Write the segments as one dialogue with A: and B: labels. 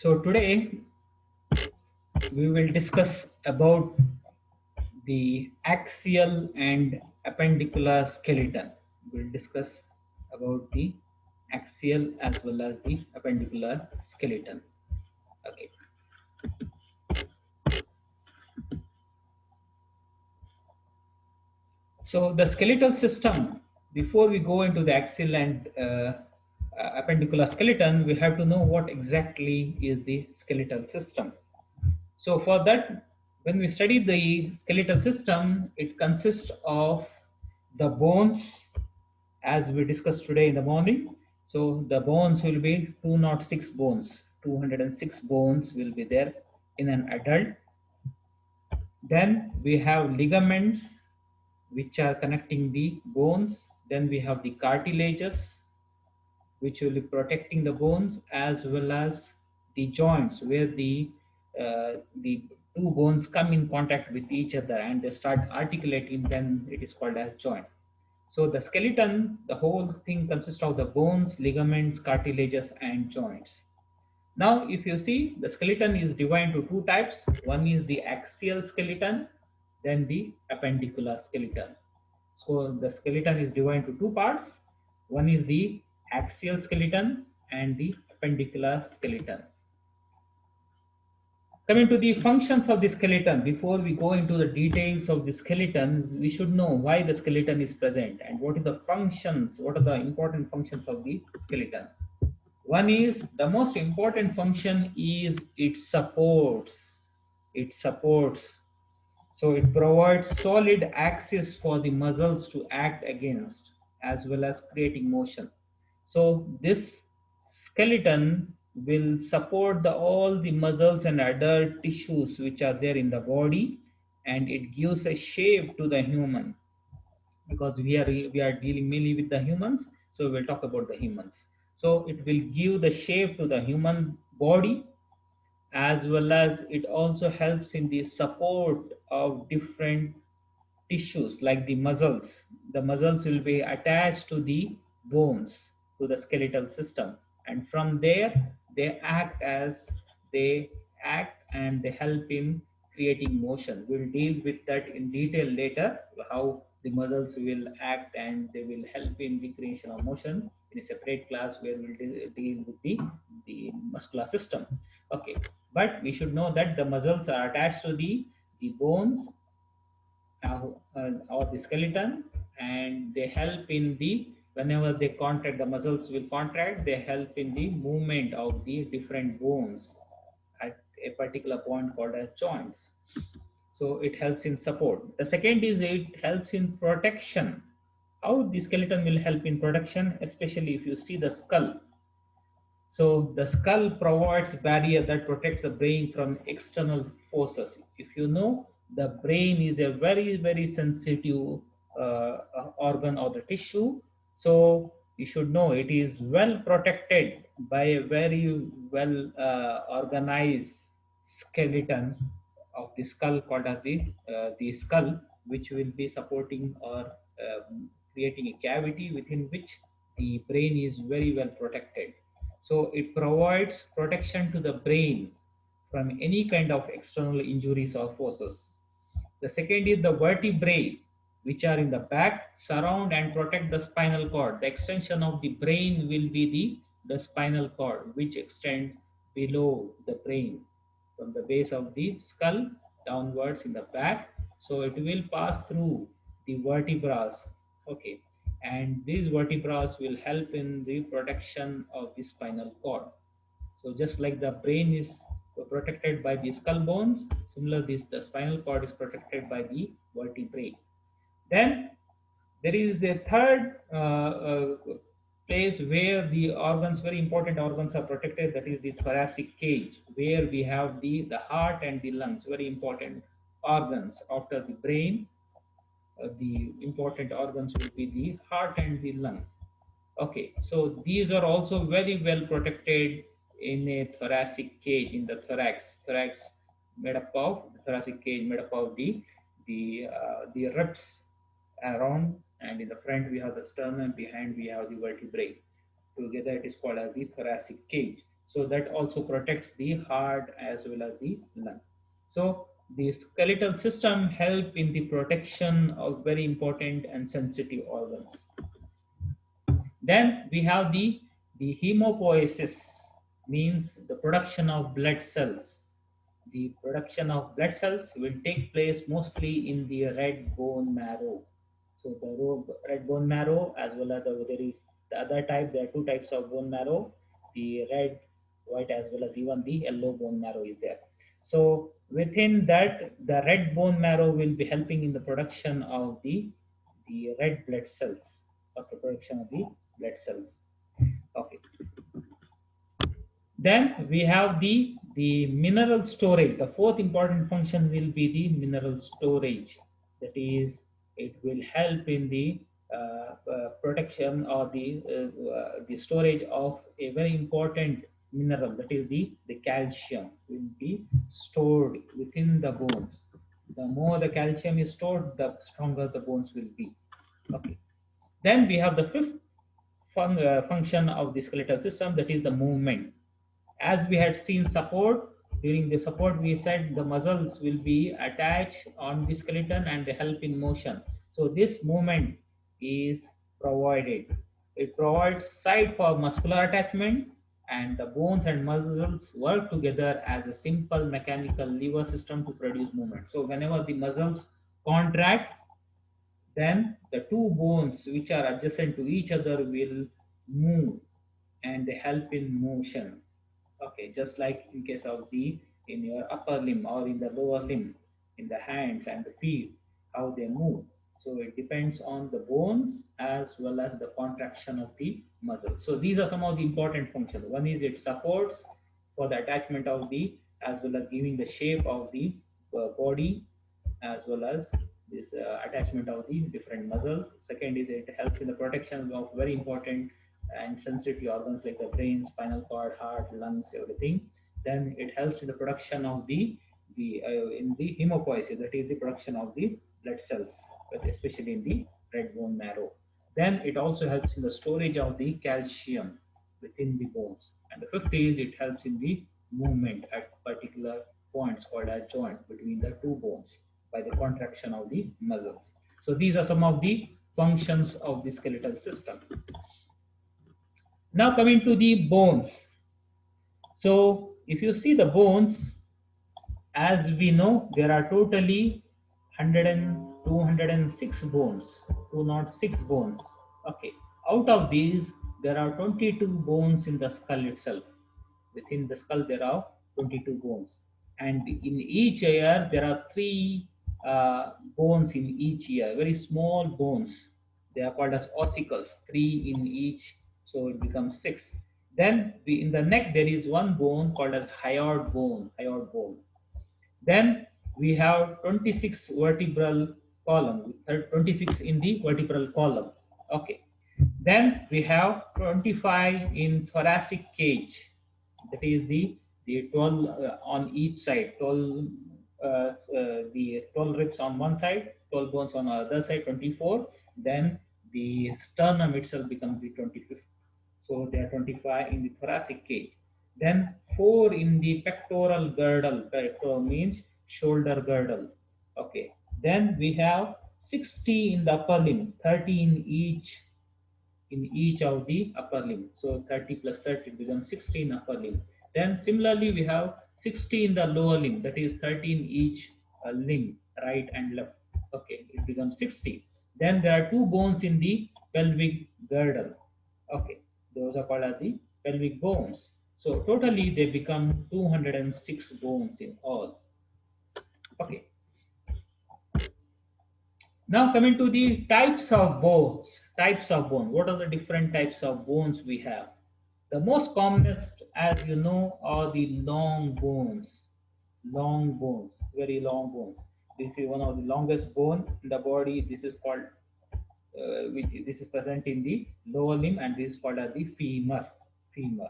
A: So today we will discuss about the axial and appendicular skeleton. We'll discuss about the axial as well as the appendicular skeleton. Okay. So the skeletal system, before we go into the axial and appendicular skeleton, we have to know what exactly is the skeletal system. So for that, when we study the skeletal system, it consists of the bones, as we discussed today in the morning. So the bones will be 206 bones. 206 bones will be there in an adult. Then we have ligaments which are connecting the bones. Then we have the cartilages which will be protecting the bones, as well as the joints where the two bones come in contact with each other and they start articulating, then it is called as joint. So the skeleton, the whole thing consists of the bones, ligaments, cartilages and joints. Now if you see, the skeleton is divided into two types. One is the axial skeleton, then the appendicular skeleton. So the skeleton is divided into two parts. One is the axial skeleton and the appendicular skeleton. Coming to the functions of the skeleton, before we go into the details of the skeleton, we should know why the skeleton is present and what are the functions, what are the important functions of the skeleton. One is, the most important function is it supports. It supports. So it provides solid axis for the muscles to act against, as well as creating motion. So this skeleton will support all the muscles and other tissues which are there in the body, and it gives a shape to the human, because we are dealing mainly with the humans, so we'll talk about the humans. So it will give the shape to the human body, as well as it also helps in the support of different tissues like the muscles. The muscles will be attached to the bones, to the skeletal system, and from there they act and they help in creating motion. We'll deal with that in detail later, how the muscles will act and they will help in the creation of motion in a separate class where we'll deal with the muscular system. Okay, but we should know that the muscles are attached to the bones, or the skeleton, and they help in the, whenever they contract, the muscles will contract, they help in the movement of the different bones at a particular point called as joints. So it helps in support. The second is it helps in protection. How the skeleton will help in protection, especially if you see the skull. So the skull provides barrier that protects the brain from external forces. If you know, the brain is a very sensitive organ or the tissue. So you should know it is well protected by a very well organized skeleton of the skull called as the skull, which will be supporting or creating a cavity within which the brain is very well protected. So it provides protection to the brain from any kind of external injuries or forces. The second is the vertebrae, which are in the back, surround and protect the spinal cord. The extension of the brain will be the spinal cord, which extends below the brain from the base of the skull downwards in the back. So it will pass through the vertebrae. Okay, and these vertebrae will help in the protection of the spinal cord. So just like the brain is protected by the skull bones, similarly the spinal cord is protected by the vertebrae. Then there is a third place where the organs, very important organs, are protected. That is the thoracic cage, where we have the heart and the lungs, very important organs. After the brain, the important organs will be the heart and the lung. Okay, so these are also very well protected in a thoracic cage, in the thorax. Thorax made up of, the thoracic cage made up of the ribs around, and in the front we have the sternum, behind we have the vertebrae. Together it is called as the thoracic cage. So that also protects the heart as well as the lung. So the skeletal system help in the protection of very important and sensitive organs. Then we have the hemopoiesis, means the production of blood cells. The production of blood cells will take place mostly in the red bone marrow. So the red bone marrow, as well as there is the other type. There are two types of bone marrow: the red, white, as well as even the yellow bone marrow is there. So within that, the red bone marrow will be helping in the production of the red blood cells, of the production of the blood cells. Okay. Then we have the mineral storage. The fourth important function will be the mineral storage. That is, it will help in the protection or the storage of a very important mineral. That is the calcium will be stored within the bones. The more the calcium is stored, the stronger the bones will be. Okay. Then we have the fifth function of the skeletal system, that is the movement. As we had seen support, during the support we said the muscles will be attached on the skeleton and they help in motion. So this movement is provided. It provides site for muscular attachment, and the bones and muscles work together as a simple mechanical lever system to produce movement. So whenever the muscles contract, then the two bones which are adjacent to each other will move and they help in motion. Okay, just like in case of the in your upper limb or in the lower limb, in the hands and the feet, how they move. So it depends on the bones as well as the contraction of the muscle. So these are some of the important functions. One is it supports for the attachment of the, as well as giving the shape of the body, as well as this attachment of the different muscles. Second is it helps in the protection of very important and sensitive organs like the brain, spinal cord, heart, lungs, everything. Then it helps in the production of the in the hemopoiesis, that is the production of the blood cells, but especially in the red bone marrow. Then it also helps in the storage of the calcium within the bones. And the fifth is it helps in the movement at particular points called as joint between the two bones by the contraction of the muscles. So these are some of the functions of the skeletal system. Now coming to the bones. So if you see the bones, as we know, there are totally 100 and 206 bones, 206 bones. Okay, out of these, there are 22 bones in the skull itself. Within the skull, there are 22 bones, and in each ear, there are three bones in each ear, very small bones. They are called as ossicles, three in each, so it becomes six. Then in the neck, there is one bone called as hyoid bone, hyoid bone. Then we have 26 vertebral column, 26 in the vertebral column. Okay. Then we have 25 in thoracic cage. That is the 12 on each side, 12 the 12 ribs on one side, 12 bones on the other side, 24. Then the sternum itself becomes the 25th. So there are 25 in the thoracic cage. Then 4 in the pectoral girdle. Pectoral means shoulder girdle. Okay. Then we have 60 in the upper limb, 30 in each of the upper limb. So 30 plus 30 becomes 60 in upper limb. Then similarly we have 60 in the lower limb, that is 30 in each limb, right and left. Okay, it becomes 60. Then there are two bones in the pelvic girdle. Okay, those are called as the pelvic bones. So totally they become 206 bones in all. Okay. Now coming to the types of bones. Types of bone. What are the different types of bones we have? The most commonest, as you know, are the long bones. Long bones, very long bones. This is one of the longest bone in the body. This is called, this is present in the lower limb, and this is called as the femur. Femur.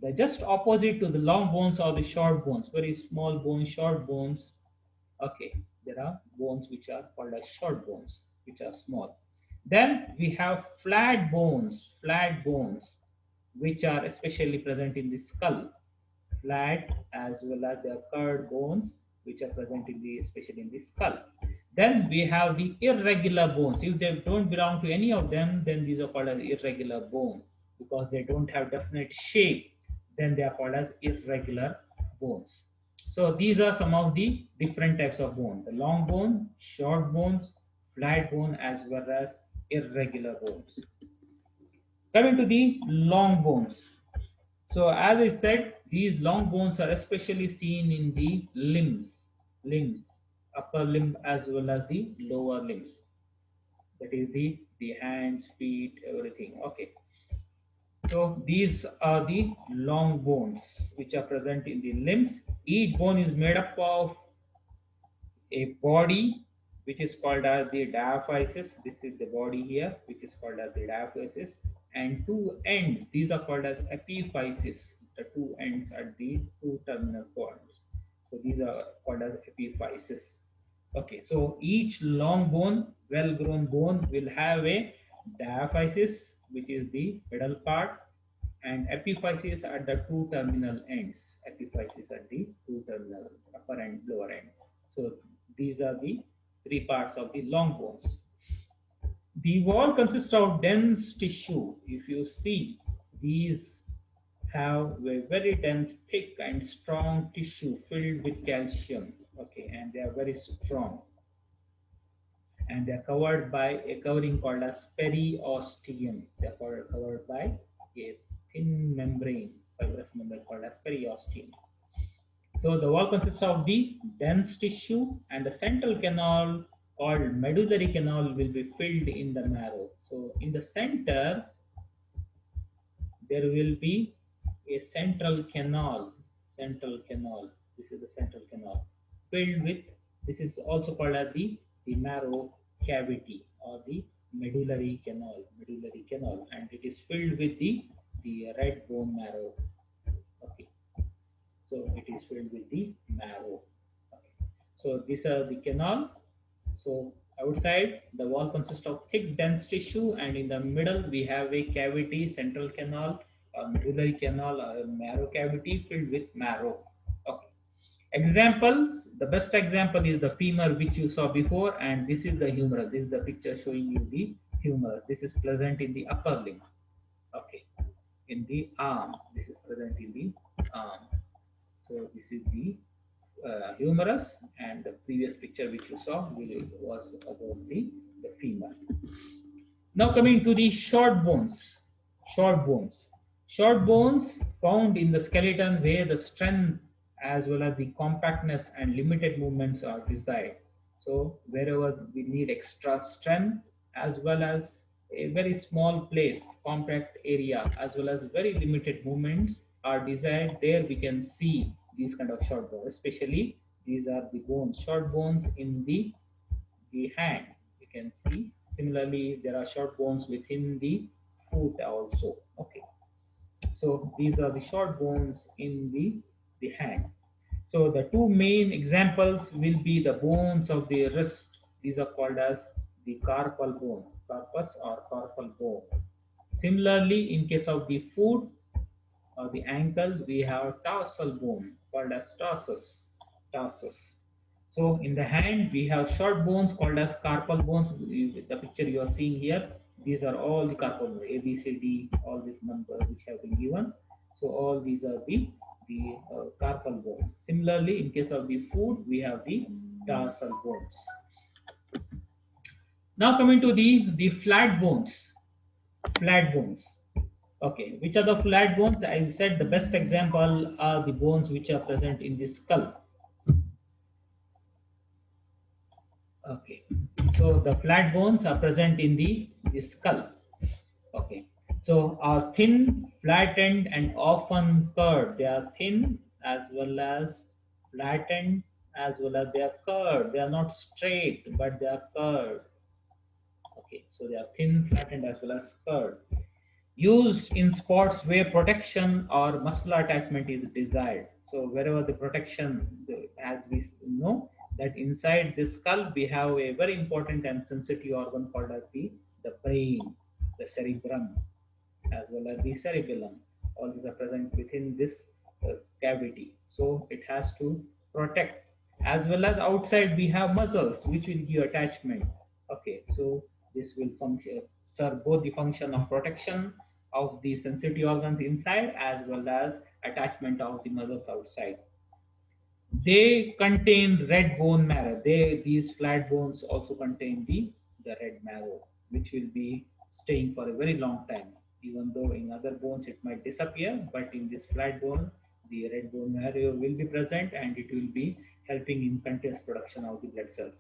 A: The just opposite to the long bones are the short bones, very small bones, short bones. Okay, there are bones which are called as short bones, which are small. Then we have flat bones, flat bones. which are especially present in the skull, flat as well as the curved bones which are present in the especially in the skull. Then we have the irregular bones. If they don't belong to any of them, then these are called as irregular bones because they don't have definite shape. Then they are called as irregular bones. So these are some of the different types of bone: the long bone, short bones, flat bone, as well as irregular bones. Coming to the long bones. So as I said, these long bones are especially seen in the limbs, upper limb as well as the lower limbs. That is the hands, feet, everything. Okay. So these are the long bones which are present in the limbs. Each bone is made up of a body which is called as the diaphysis. This is the body here, which is called as the diaphysis, and two ends. These are called as epiphysis. The two ends at the two terminal points. So these are called as epiphysis. Okay, so each long bone, well-grown bone, will have a diaphysis, which is the middle part, and epiphysis at the two terminal ends. Epiphysis at the two terminal upper and lower end. So these are the three parts of the long bones. The wall consists of dense tissue. If you see, these have a very dense, thick, and strong tissue filled with calcium. Okay, and they are very strong, and they are covered by a covering called as periosteum. They are covered by a thin membrane, fibrous membrane called as periosteum. So the wall consists of the dense tissue, and the central canal called medullary canal will be filled in the marrow. So in the center, there will be a central canal. This is the central canal filled with. This is also called as the marrow cavity or the medullary canal, and it is filled with the red bone marrow. Okay, so it is filled with the marrow. Okay. So these are the canal. So outside the wall consists of thick dense tissue, and in the middle we have a cavity, central canal, or medullary canal, or a marrow cavity filled with marrow. Okay. Examples: the best example is the femur, which you saw before, and this is the humerus. This is the picture showing you the humerus. This is present in the upper limb. Okay, in the arm. This is present in the arm. So this is the humerus, and the previous picture which you saw was about the femur. Now coming to the short bones. Short bones. Short bones found in the skeleton where the strength as well as the compactness and limited movements are desired. So wherever we need extra strength as well as a very small place, compact area, as well as very limited movements are desired, there we can see these kind of short bones. Especially these are the bones, short bones in the hand. You can see similarly there are short bones within the foot also. Okay, so these are the short bones in the hand. So the two main examples will be the bones of the wrist. These are called as the carpal bone, carpus or carpal bone. Similarly, in case of the foot or the ankle, we have tarsal bone called as tarsus. So in the hand, we have short bones called as carpal bones. The picture you are seeing here, these are all the carpal bones, A, B, C, D, all these numbers which have been given. So all these are the carpal bones. Similarly, in case of the foot, we have the tarsal bones. Now coming to the flat bones. Flat bones. Okay, which are the flat bones? As I said, the best example are the bones which are present in the skull. Okay, so the flat bones are present in the skull. Okay, so are thin, flattened, and often curved. They are thin as well as flattened as well as they are curved. They are not straight, but they are curved. Okay, so they are thin, flattened, as well as curved. Used in sports where protection or muscular attachment is desired. So wherever the protection, as we know that inside the skull we have a very important and sensitive organ called as the brain, the cerebrum, as well as the cerebellum. All these are present within this cavity. So it has to protect. As well as outside we have muscles which will give attachment. Okay, so this will function serve both the function of protection of the sensitive organs inside as well as attachment of the muscles outside. They contain red bone marrow. These flat bones also contain the red marrow, which will be staying for a very long time. Even though in other bones it might disappear, but in this flat bone, the red bone marrow will be present and it will be helping in continuous production of the blood cells.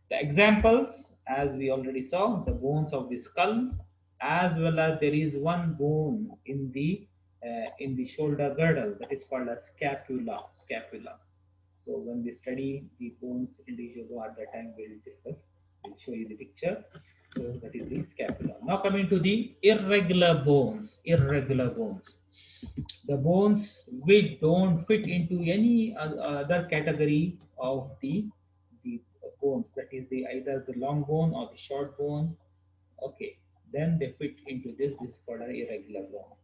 A: The examples, as we already saw, the bones of the skull, as well as there is one bone in the shoulder girdle that is called as scapula. Scapula. So when we study the bones individually at that time we'll discuss. We'll show you the picture. So that is the scapula. Now coming to the irregular bones. Irregular bones. The bones which don't fit into any other category of the bones. That is the either the long bone or the short bone. Okay. Then they fit into this. This is called an irregular bone.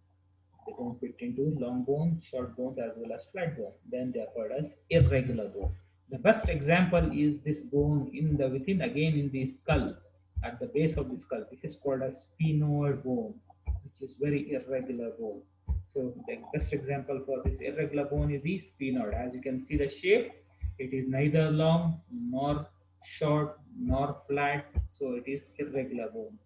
A: They don't fit into long bone, short bones as well as flat bone. Then they are called as irregular bone. The best example is this bone in the within again in the skull, at the base of the skull. This is called as sphenoid bone, which is very irregular bone. So the best example for this irregular bone is the sphenoid. As you can see the shape, it is neither long nor short nor flat, so it is irregular bone.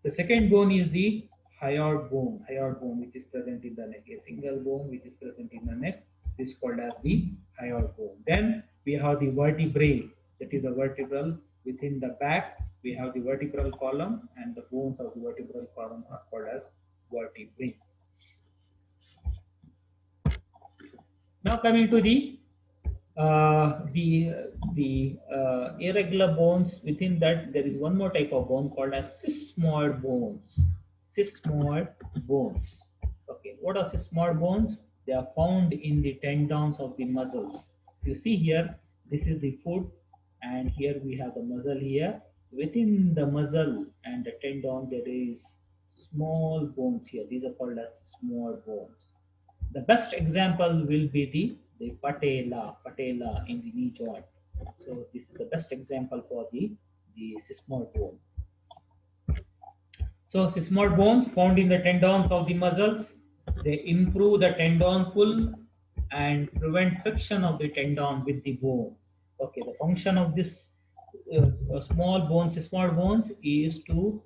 A: The second bone is the hyoid bone which is present in the neck. A single bone which is present in the neck is called as the hyoid bone. Then we have the vertebrae, that is the vertebral within the back. We have the vertebral column and the bones of the vertebral column are called as vertebrae. Now coming to the irregular bones. Within that there is one more type of bone called as sesamoid bones. Sesamoid bones. Okay, what are sesamoid bones? They are found in the tendons of the muscles. You see here, this is the foot, and here we have the muscle here. Within the muscle and the tendon there is small bones here. These are called as sesamoid bones. The best example will be the patella in the knee joint. So this is the best example for the sesamoid bone. So sesamoid bones found in the tendons of the muscles. They improve the tendon pull and prevent friction of the tendon with the bone. Okay, the function of this small bones, sesamoid bones, is to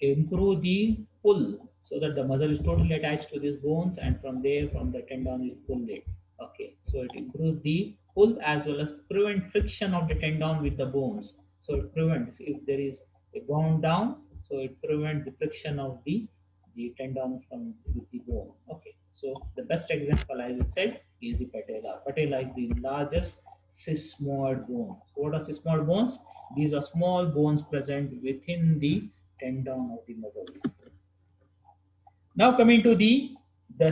A: improve the pull so that the muscle is totally attached to these bones and from there from the tendon is pulled it. Okay, so it improves the pull as well as prevent friction of the tendon with the bones. So it prevents if there is a bone down, so it prevents the friction of the tendon from with the bone. Okay, so the best example I will say is the patella. Patella is the largest sesamoid bone. So what are sesamoid bones? These are small bones present within the tendon of the muscles. Now coming to the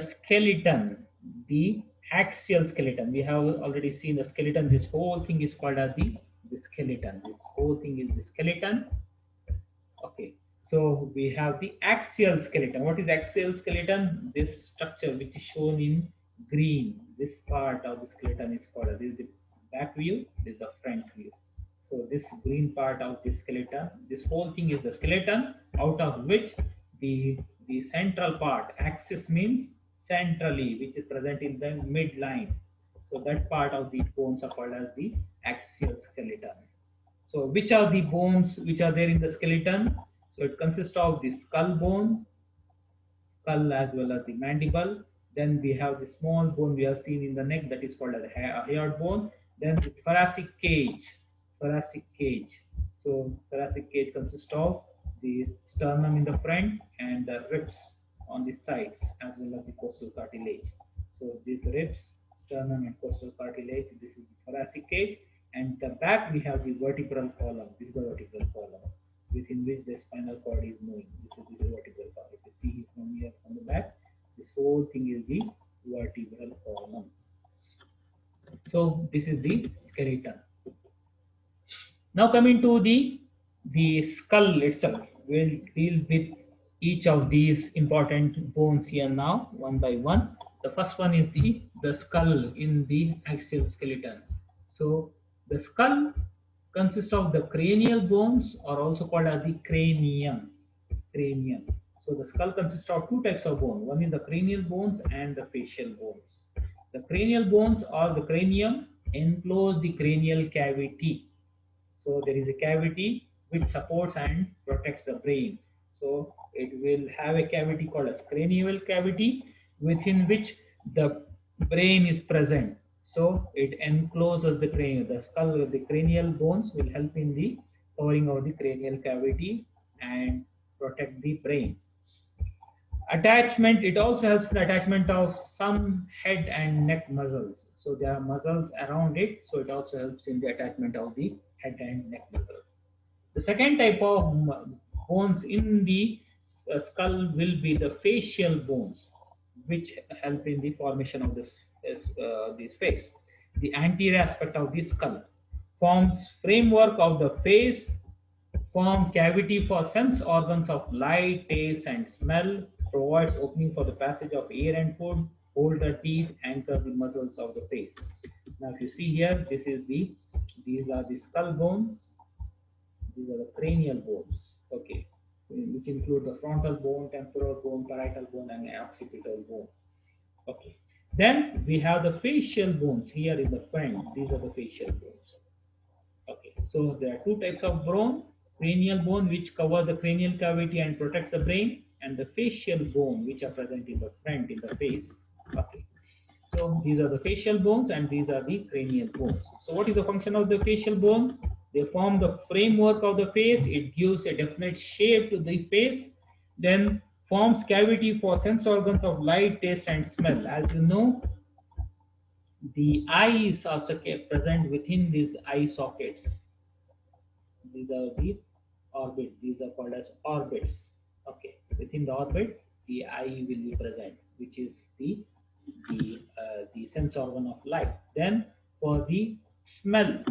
A: skeleton, the axial skeleton. We have already seen the skeleton. This whole thing is called as the skeleton. This whole thing is the skeleton. Okay. So we have the axial skeleton. What is axial skeleton? This structure which is shown in green. This part of the skeleton is called. This is the back view. This is the front view. So this green part of the skeleton, this whole thing is the skeleton, out of which the central part, axis means centrally, which is present in the midline. So that part of the bones are called as the axial skeleton. So which are the bones which are there in the skeleton? So it consists of the skull bone, skull as well as the mandible. Then we have the small bone we have seen in the neck, that is called as a hyoid bone. Then the thoracic cage. Thoracic cage. So thoracic cage consists of the sternum in the front and the ribs on the sides as well as the costal cartilage. So these ribs, sternum and costal cartilage, this is the thoracic cage. And the back we have the vertebral column. This is the vertebral column within which the spinal cord is moving. This is the vertebral column. If you see it from here from the back, this whole thing is the vertebral column. So this is the skeleton. Now coming to the skull itself, we'll deal with each of these important bones here now, one by one. The first one is the skull in the axial skeleton. So the skull consists of the cranial bones, or also called as the cranium. Cranium. So the skull consists of two types of bone. One is the cranial bones and the facial bones. The cranial bones or the cranium enclose the cranial cavity. So there is a cavity which supports and protects the brain. So it will have a cavity called as cranial cavity, within which the brain is present. So it encloses the cranium. The skull with the cranial bones will help in the covering of the cranial cavity and protect the brain. Attachment, it also helps in the attachment of some head and neck muscles. So there are muscles around it, so it also helps in the attachment of the head and neck muscles. The second type of bones in the skull will be the facial bones, which help in the formation of this face. The anterior aspect of the skull forms framework of the face, form cavity for sense organs of light, taste, and smell, provides opening for the passage of air and food, hold the teeth, anchor the muscles of the face. Now, if you see here, these are the skull bones, these are the cranial bones, okay, which include the frontal bone, temporal bone, parietal bone, and occipital bone. Okay. Then we have the facial bones here in the front. These are the facial bones. Okay. So there are two types of bone: cranial bone, which cover the cranial cavity and protect the brain, and the facial bone, which are present in the front in the face. Okay. So these are the facial bones and these are the cranial bones. So what is the function of the facial bone? They form the framework of the face. It gives a definite shape to the face. Then forms cavity for sense organs of light, taste, and smell. As you know, the eye is also present within these eye sockets. These are the orbit. These are called as orbits. Okay, within the orbit, the eye will be present, which is the sense organ of light. Then for the smell,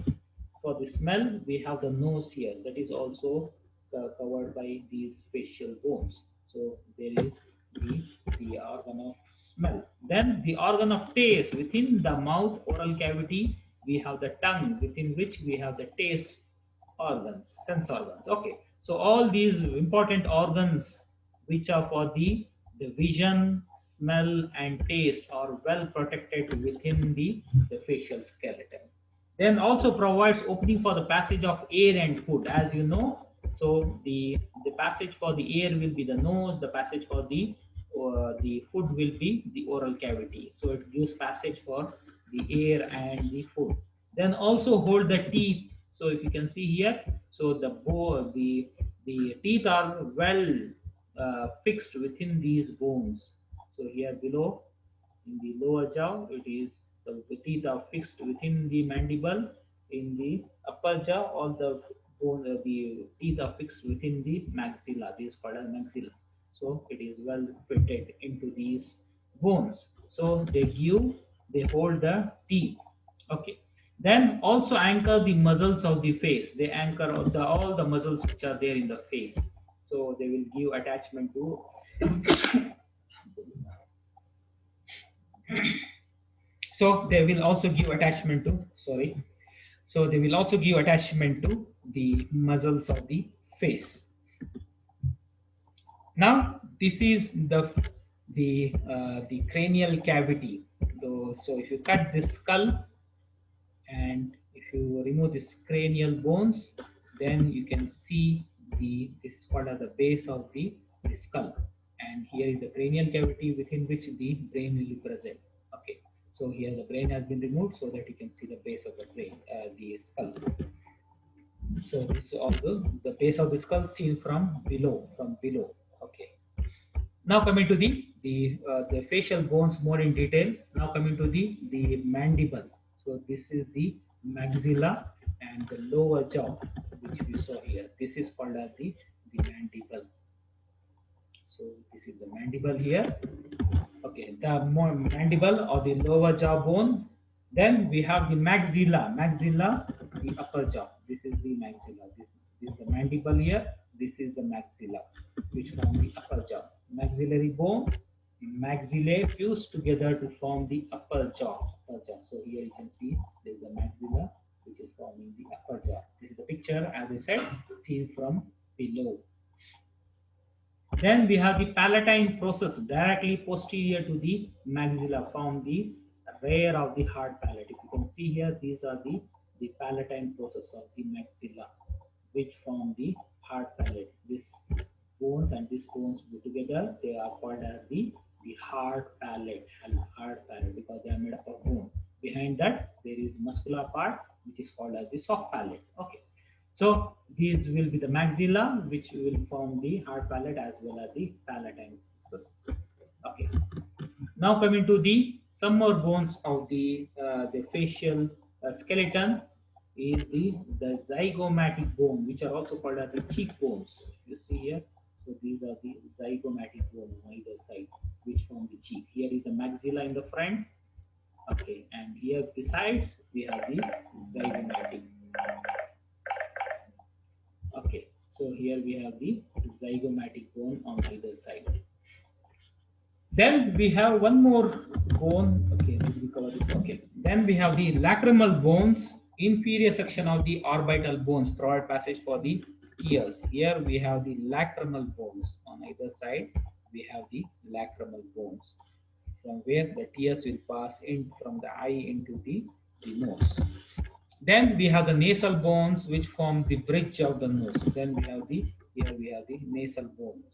A: we have the nose here. That is also covered by these facial bones. So there is the organ of smell. Then the organ of taste, within the mouth oral cavity, we have the tongue, within which we have the taste organs, sense organs. Okay, so all these important organs which are for the vision, smell, and taste are well protected within the facial skeleton. Then also provides opening for the passage of air and food, as you know. So the passage for the air will be the nose, the passage for the food will be the oral cavity. So it gives passage for the air and the food. Then also hold the teeth. So if you can see here, so the teeth are well fixed within these bones. So here below, in the lower jaw, it is the teeth are fixed within the mandible. In the upper jaw, all the teeth are fixed within the maxilla. This is called as maxilla. So it is well fitted into these bones. So they hold the teeth. Okay. Then also anchor the muscles of the face. They anchor all the muscles which are there in the face. So they will give attachment to so they will also give attachment to sorry so they will also give attachment to the muscles of the face. Now this is the cranial cavity. So if you cut this skull and if you remove this cranial bones, then you can see this is called as the base of the skull, and here is the cranial cavity within which the brain will be present. Okay, so here the brain has been removed so that you can see the base of the brain, the skull. So this is also the base of the skull seen from below. Okay. Now coming to the facial bones more in detail. Now coming to the mandible. So this is the maxilla and the lower jaw, which we saw here. This is called as the mandible. So this is the mandible here. Okay, the more mandible or the lower jaw bone. Then we have the maxilla, the upper jaw. This is the maxilla. This is the mandible here. This is the maxilla. which form the upper jaw. Maxillary bone, maxillae fuse together to form the upper jaw. So here you can see there is a maxilla which is forming the upper jaw. This is the picture, as I said, seen from below. Then we have the palatine process directly posterior to the maxilla, form the rear of the hard palate. If you can see here, these are the palatine process of the maxilla, which form the hard palate. This bones and these bones put together, they are called as the hard palate, because they are made up of bone. Behind that, there is muscular part, which is called as the soft palate. Okay. So these will be the maxilla, which will form the hard palate as well as the palatine process. Okay. Now coming to the some more bones of the facial skeleton is the zygomatic bone, which are also called as the cheekbones. You see here, so these are the zygomatic bone on either side, which form the cheek. Here is the maxilla in the front. Okay, and here besides we have the zygomatic. Okay, so here we have the zygomatic bone on either side. Then we have one more bone. Okay, did we cover this? Okay. Then we have the lacrimal bones, inferior section of the orbital bones, provide passage for the ears. Here we have the lacrimal bones on either side. We have the lacrimal bones, from where the tears will pass in from the eye into the nose. Then we have the nasal bones, which form the bridge of the nose. Then we have the here we have the nasal bones,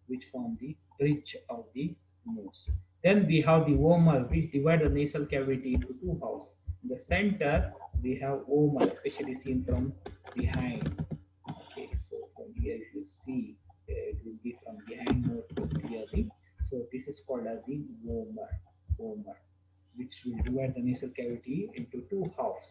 A: which form the bridge of the nose. Then we have the vomer, which divide the nasal cavity into two halves. In the center, we have vomer, especially seen from behind. Okay, so from here, if you see, it will be from behind more clearly. So this is called as the vomer, which will divide the nasal cavity into two halves.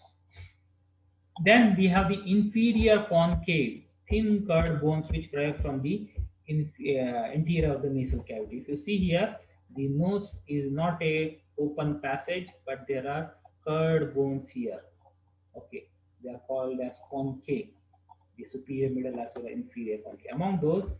A: Then we have the inferior concave, thin curved bones which derive from the interior of the nasal cavity. If you see here, the nose is not a open passage, but there are curved bones here. Okay, they are called as concave, the superior, middle, as well as inferior concave. Among those,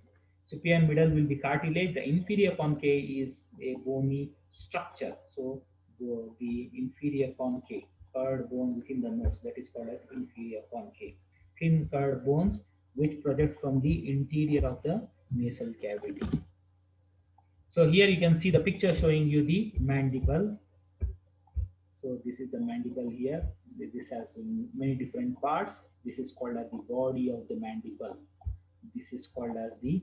A: superior and middle will be cartilage. The inferior concave is a bony structure. So the inferior concave, curved bone within the nose, that is called as inferior concave. Thin curved bones which project from the interior of the nasal cavity. So here you can see the picture showing you the mandible. So this is the mandible here. This has many different parts. This is called as the body of the mandible. This is called as the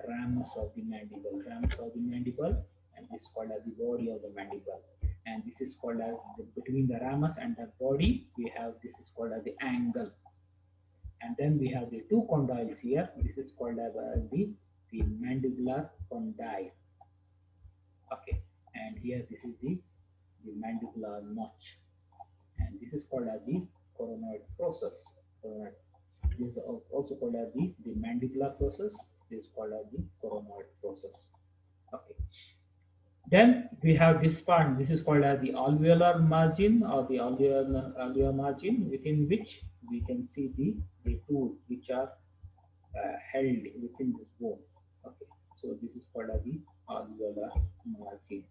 A: ramus of the mandible. Ramus of the mandible, and this is called as the body of the mandible. And this is called as between the ramus and the body, we have this is called as the angle. And then we have the two condyles here. This is called as the mandibular condyle. Okay, and here this is the mandibular notch, and this is called as the coronoid process. This is also called as the mandibular process. This is called as the coronoid process. Okay. Then we have this part. This is called as the alveolar margin, or the alveolar margin, within which we can see the tooth which are held within this bone. Okay. So this is called as the alveolar margin.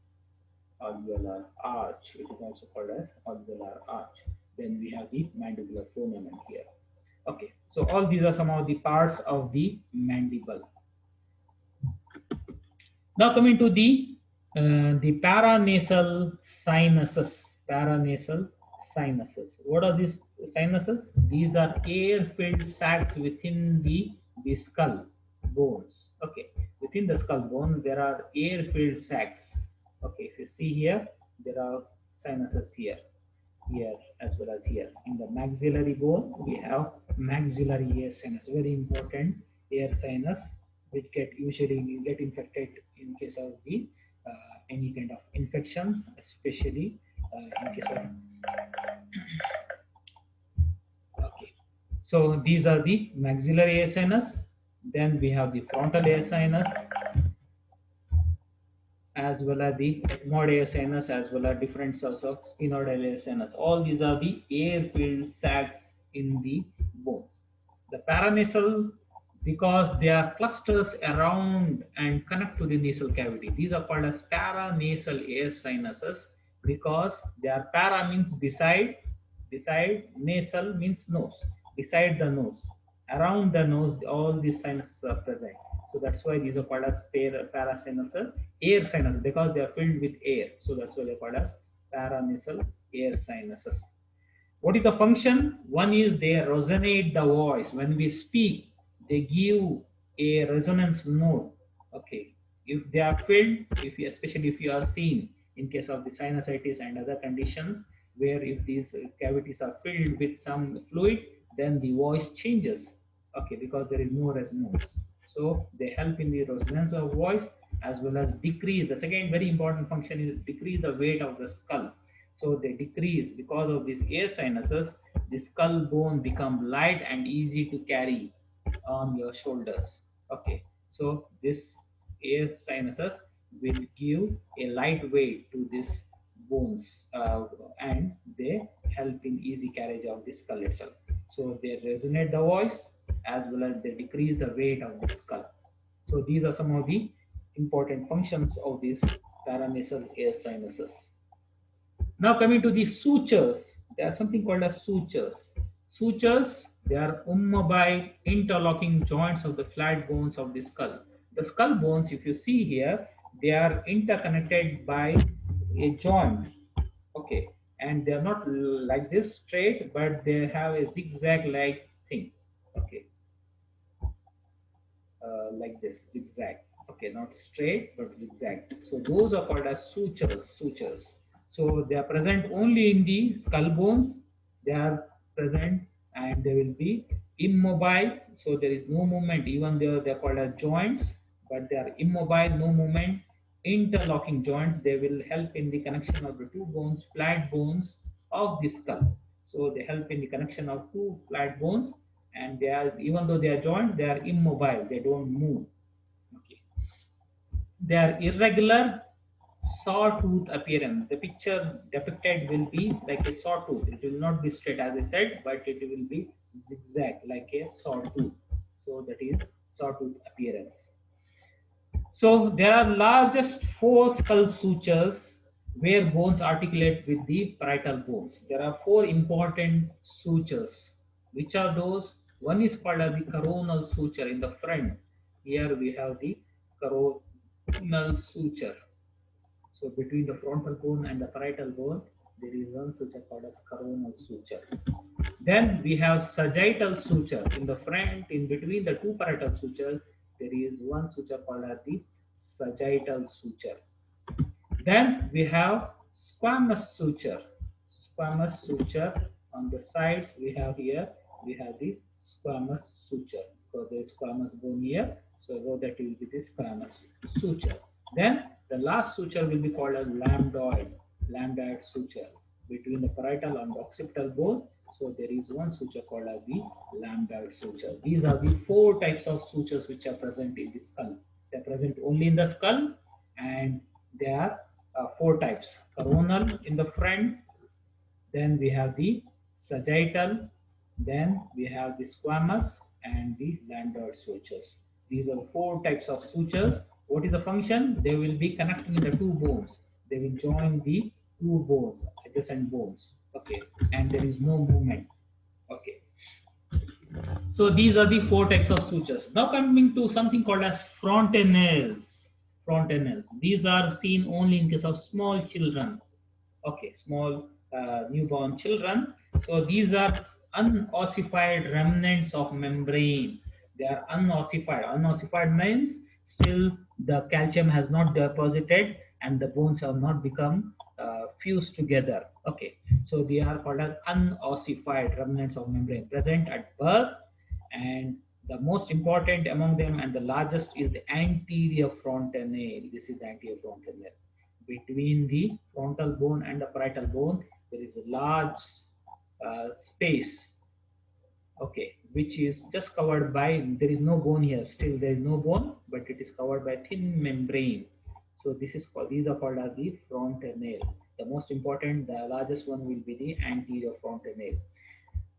A: Alveolar arch. It is also called as alveolar arch. Then we have the mandibular foramen here. Okay, so all these are some of the parts of the mandible. Now coming to the paranasal sinuses. Paranasal sinuses. What are these sinuses? These are air-filled sacs within the skull bones. Okay, within the skull bone there are air-filled sacs. Okay, if you see here, there are sinuses here as well as here. In the maxillary bone, we have maxillary air sinus, very important air sinus, which usually get infected in case of the any kind of infections, especially in case of. Okay, so these are the maxillary air sinus. Then we have the frontal air sinus, as well as the ethmoid air sinus, as well as different sorts of sphenoidal air sinus. All these are the air-filled sacs in the bones. The because they are clusters around and connect to the nasal cavity. These are called as paranasal air sinuses because they are para means beside nasal means nose, beside the nose, around the nose, all these sinuses are present. So that's why these are called as parasinuses, air sinuses because they are filled with air. So that's why they are called as paranasal air sinuses. What is the function? One is they resonate the voice. When we speak, they give a resonance note. Okay. If they are filled, if you, especially if you are seen in case of the sinusitis and other conditions, where if these cavities are filled with some fluid, then the voice changes. Okay, because there is no resonance. So they help in the resonance of voice as well as decrease. The second very important function is decrease the weight of the skull. So they decrease because of these air sinuses. The skull bone become light and easy to carry on your shoulders. Okay, so this air sinuses will give a light weight to these bones, and they help in easy carriage of the skull itself. So they resonate the voice as well as they decrease the weight of the skull. So these are some of the important functions of these paranasal air sinuses. Now coming to the sutures, there are something called as sutures. Sutures, they are immobile interlocking joints of the flat bones of the skull. The skull bones, if you see here, they are interconnected by a joint. Okay, and they are not like this straight, but they have a zigzag-like thing. Okay, like this zigzag. Okay, not straight but zigzag. So those are called as sutures. So they are present only in the skull bones. They are present and they will be immobile, so there is no movement. Even though they are called as joints, but they are immobile, no movement, interlocking joints. They will help in the connection of the two bones, flat bones of the skull. So they help in the connection of two flat bones, and they are, even though they are joined, they are immobile, they don't move. Okay, they are irregular sawtooth appearance. The picture depicted will be like a sawtooth. It will not be straight as I said, but it will be zigzag like a sawtooth. So that is sawtooth appearance. So there are largest four skull sutures where bones articulate with the parietal bones. There are four important sutures. Which are those? One is called as the coronal suture in the front. Here we have the coronal suture. So between the frontal bone and the parietal bone, there is one suture called as coronal suture. Then we have sagittal suture in the front, in between the two parietal sutures. There is one suture called as the sagittal suture. Then we have squamous suture. Squamous suture on the sides we have here. We have the squamous suture. So there is squamous bone here. So that will be the squamous suture. Then the last suture will be called as lambdoid suture between the parietal and the occipital bone. So there is one suture called as the lambdoid suture. These are the four types of sutures which are present in the skull. They are present only in the skull, and there are four types: coronal in the front, then we have the sagittal, then we have the squamous and the lambdoid sutures. These are the four types of sutures. What is the function? They will be connecting the two bones. They will join the two bones, adjacent bones. Okay, and there is no movement. Okay, so these are the four types of sutures. Now coming to something called as frontanels. Frontanels. These are seen only in case of small children. Okay, small newborn children. So these are unossified remnants of membrane. They are unossified. Unossified means still the calcium has not deposited and the bones have not become fused together. Okay, so they are called as unossified remnants of membrane present at birth, and the most important among them and the largest is the anterior frontanel. This is the anterior frontanel. Between the frontal bone and the parietal bone, there is a large space, okay, which is just covered by, there is no bone here, still there is no bone, but it is covered by thin membrane. So this is called, these are called as the frontanel. The most important, the largest one will be the anterior frontanel.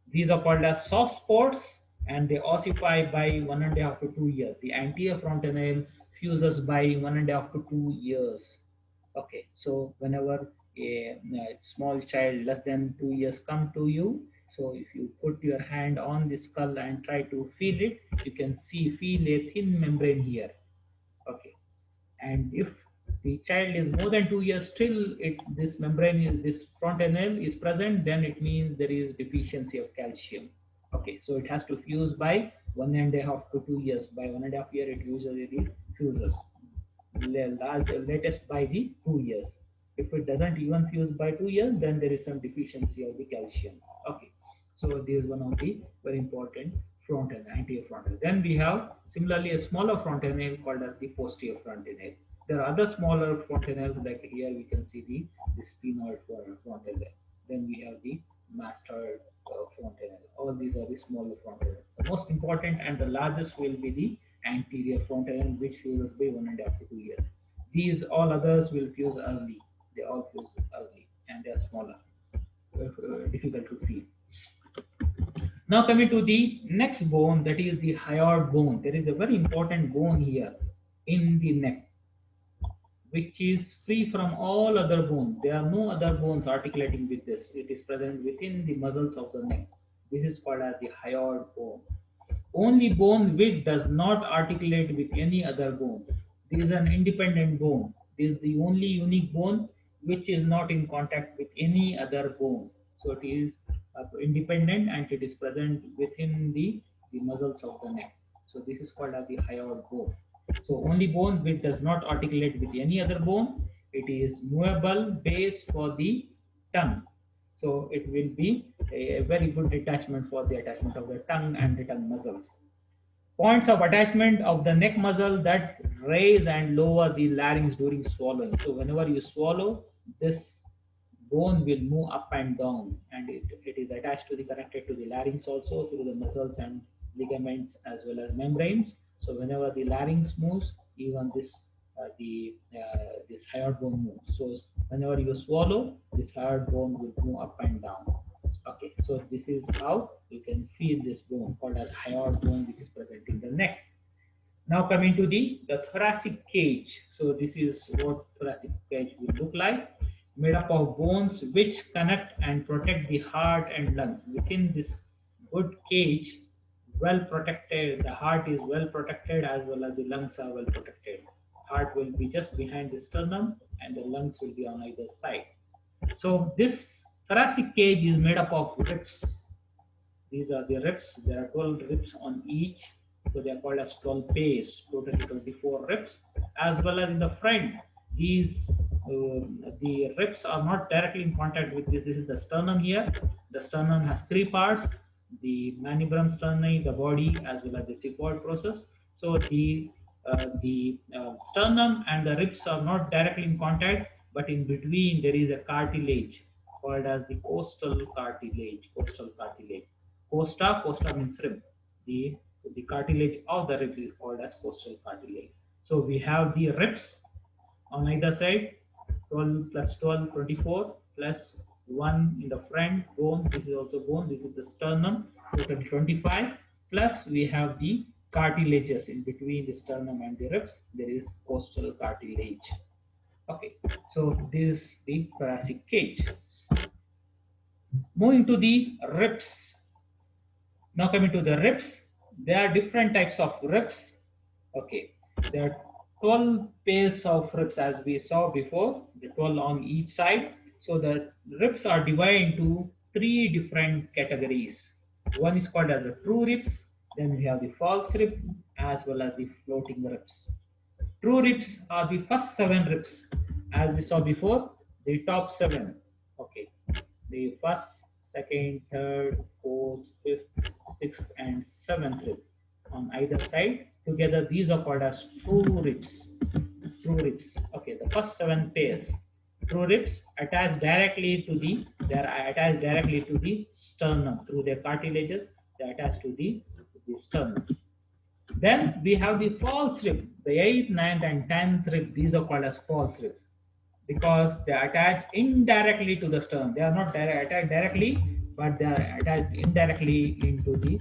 A: These are called as soft spots. and they ossify by 1.5 to 2 years. The anterior frontal fuses by 1.5 to 2 years. Okay, so whenever a small child less than 2 years come to you, so if you put your hand on the skull and try to feel it, you can feel a thin membrane here. Okay, and if the child is more than 2 years, still this membrane is this frontal is present, then it means there is deficiency of calcium. Okay, so it has to fuse by 1.5 to 2 years. By 1.5 year, it usually fuses. Latest by the 2 years. If it doesn't even fuse by 2 years, then there is some deficiency of the calcium. Okay, so this is one of the very important frontal, anterior frontal. Then we have similarly a smaller frontal nail called as the posterior frontal nail. There are other smaller frontal nails, like here we can see the sphenoid frontal nail. Then we have the mastoid frontal nail. All these are the smaller frontal nails. The most important and the largest will be the anterior frontal nail, which fuses by 1.5 to 2 years. These all others will fuse early. They all fuse early and they are smaller, difficult to feel. Now coming to the next bone, that is the hyoid bone. There is a very important bone here in the neck, which is free from all other bones. There are no other bones articulating with this. It is present within the muscles of the neck. This is called as the hyoid bone. Only bone which does not articulate with any other bone. This is an independent bone. This is the only unique bone which is not in contact with any other bone. So it is independent and it is present within the muscles of the neck. So this is called as the hyoid bone. So only bone which does not articulate with any other bone. It is movable base for the tongue. So it will be a very good detachment for the attachment of the tongue and the tongue muscles. Points of attachment of the neck muscle that raise and lower the larynx during swallowing. So whenever you swallow, this bone will move up and down, and it is attached to the connected to the larynx also through the muscles and ligaments as well as membranes. So whenever the larynx moves, even this hyoid bone moves. So whenever you swallow, this hyoid bone will move up and down. Okay, so this is how you can feel this bone called as hyoid bone, which is present in the neck. Now coming to the thoracic cage. So this is what thoracic cage will look like, made up of bones which connect and protect the heart and lungs. Within this good cage, well protected, the heart is well protected as well as the lungs are well protected. Heart will be just behind the sternum and the lungs will be on either side. So this thoracic cage is made up of ribs. These are the ribs. There are 12 ribs on each. So they are called as 12 pairs, totally 24 ribs. As well as in the front, the ribs are not directly in contact with this. This is the sternum here. The sternum has three parts: the manibrum sterni, the body, as well as the xiphoid process. So the sternum and the ribs are not directly in contact, but in between there is a cartilage called as the costal cartilage. Costal cartilage. Costa means rib. The the cartilage of the ribs is called as costal cartilage. So we have the ribs on either side, 12 plus 12, 24, plus 1 in the front bone. This is also bone. This is the sternum, total 25. Plus we have the cartilages in between the sternum and the ribs. There is costal cartilage. Okay, so this is the thoracic cage. Moving to the ribs. Now coming to the ribs, there are different types of ribs. Okay, there are 12 pairs of ribs as we saw before, the 12 on each side. So the ribs are divided into three different categories. One is called as the true ribs, then we have the false rib as well as the floating ribs. True ribs are the first 7 ribs as we saw before, the top 7. Okay, the first, second, third, fourth, fifth, sixth, and seventh rib on either side. Together, these are called as true ribs. True ribs. Okay, the first 7 pairs. True ribs attach directly to the sternum through their cartilages. They attach to the sternum. Then we have the false rib. The 8th, 9th, and 10th rib. These are called as false ribs, because they are attached indirectly to the sternum. They are not attached directly, but they are attached indirectly into the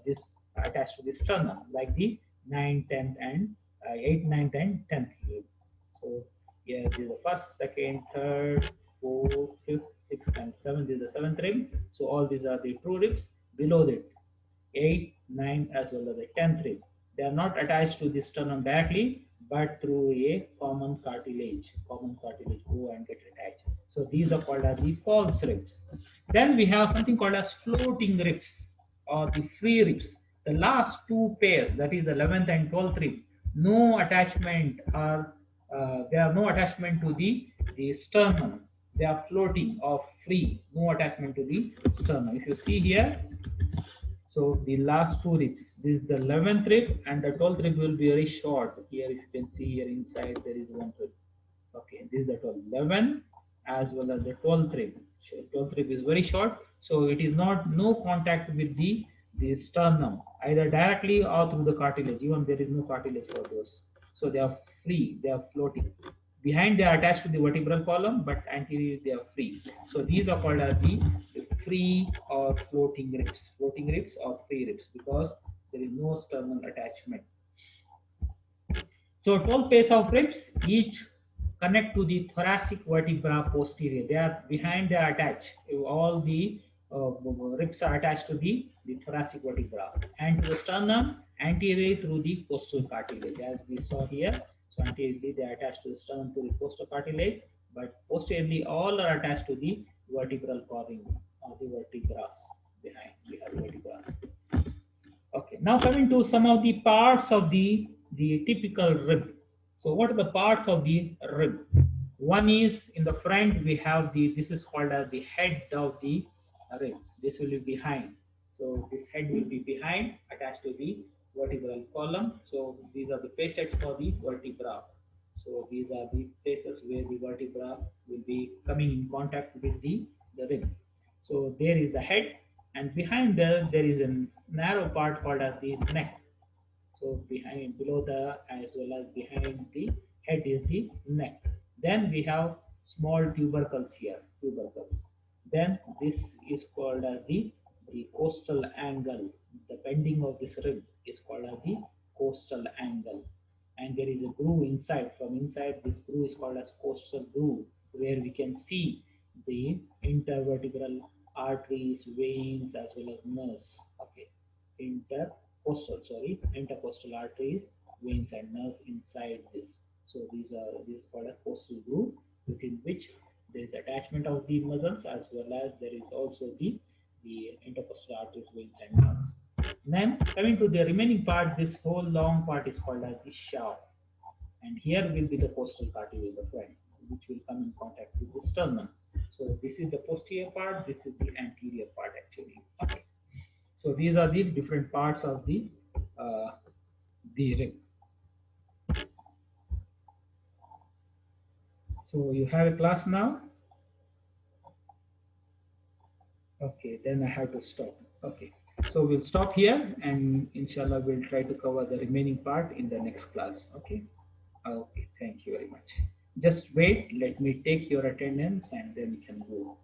A: this attached to the sternum, like the 9, 10th, and 8, 9, 10, 10th rib. So here this is the first, second, third, fourth, fifth, sixth, and seventh. This is the seventh rib. So all these are the true ribs. Below that, 8, 9, as well as the 10th rib. They are not attached to the sternum directly, but through a common cartilage. Common cartilage go and get attached. So these are called as the false ribs. Then we have something called as floating ribs or the free ribs. The last two pairs, that is the 11th and 12th rib, no attachment or they have no attachment to the sternum. They are floating or free, no attachment to the sternum. If you see here, so the last two ribs, this is the 11th rib and the 12th rib will be very short. Here, if you can see here inside, there is one rib. Okay, this is the 12th, 11 as well as the 12th rib. So 12th rib is very short, so it is not no contact with the sternum either directly or through the cartilage. Even there is no cartilage for those, so they are free, they are floating. Behind they are attached to the vertebral column, but anterior they are free. So these are called as the free or floating ribs or free ribs because there is no sternal attachment. So 12 pairs of ribs each connect to the thoracic vertebra posterior. They are behind, they are attached. All the ribs are attached to the thoracic vertebra and to the sternum anterior through the costal cartilage, as we saw here. So anteriorly they are attached to the sternum through the costal cartilage, but posteriorly all are attached to the vertebral covering or the vertebrae behind. We have vertebrae. Okay, now coming to some of the parts of the typical rib. So what are the parts of the rib? One is in the front we have this is called as the head of the rib. This will be behind. So this head will be behind, attached to the vertebral column. So these are the facets for the vertebra. So these are the places where the vertebra will be coming in contact with the rib. So there is the head, and behind there is a narrow part called as the neck. So behind, below the, as well as behind the head is the neck. Then we have small tubercles here, tubercles. Then this is called as the costal angle. The bending of this rib is called as the costal angle. And there is a groove inside. From inside, this groove is called as costal groove, where we can see the intervertebral arteries, veins, as well as nerves. Okay, intercostal arteries, veins, and nerves inside this. So these is called a costal groove, within which there is attachment of the muscles, as well as there is also the intercostal arteries, veins, and nerves. Then coming to the remaining part, this whole long part is called as the shaft, and here will be the costal cartilage, the front, which will come in contact with the sternum. So this is the posterior part, this is the anterior part actually. Okay. So these are the different parts of the rib. So you have a class now? Okay, then I have to stop. Okay, so we'll stop here, and inshallah we'll try to cover the remaining part in the next class. Okay. Okay, thank you very much. Just wait, let me take your attendance and then we can go.